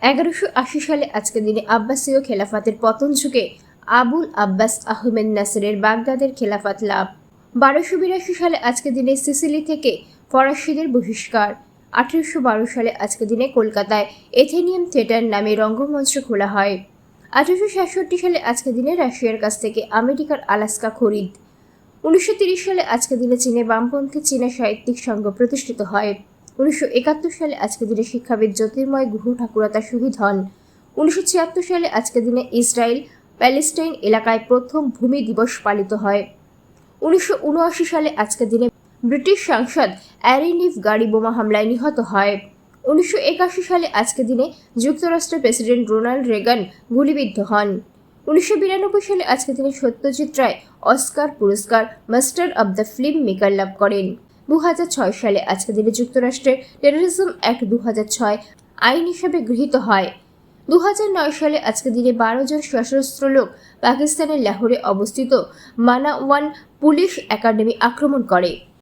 1180 সালে আজকের দিনে আব্বাসীয় খেলাফতের পতন যুগে আবুল আব্বাস আহমেদ নাসেরের বাগদাদের খেলাফত লাভ। 1282 সালে আজকের দিনে সিসিলি থেকে ফরাসিদের বহিষ্কার। 1812 সালে আজকের দিনে কলকাতায় এথেনিয়াম থিয়েটার নামে রঙ্গমঞ্চ খোলা হয়। 1866 সালে আজকের দিনে রাশিয়ার কাছ থেকে আমেরিকার আলাস্কা খরিদ। 1930 সালে আজকের দিনে চীনে বামপন্থী চীনা সাহিত্যিক সংঘ প্রতিষ্ঠিত হয়। 1971 সালে আজকের দিনে শিক্ষাবিদ জ্যোতির্ময় গুহ ঠাকুরতা শহীদ হন। 1976 সালে আজকের দিনে ইসরায়েল প্যালেস্টাইন এলাকায় প্রথম ভূমি দিবস পালিত হয়। 1979 সালে আজকের দিনে ব্রিটিশ সাংসদ অ্যারিনিভ গাড়ি বোমা হামলায় নিহত হয়। 1981 সালে আজকের দিনে যুক্তরাষ্ট্রের প্রেসিডেন্ট রোনাল্ড রেগান গুলিবিদ্ধ হন। 1992 সালে আজকের দিনে সত্যজিৎ রায় অস্কার পুরস্কার master of the filmmaker লাভ করেন। 2006 সালে আজকের দিনে যুক্তরাষ্ট্রের টেররিজম অ্যাক্ট 2006 আইন হিসেবে গৃহীত হয়। 2009 সালে আজকের দিনে 12 জন সশস্ত্র লোক পাকিস্তানের লাহোরে অবস্থিত মানাওয়ান পুলিশ একাডেমি আক্রমণ করে।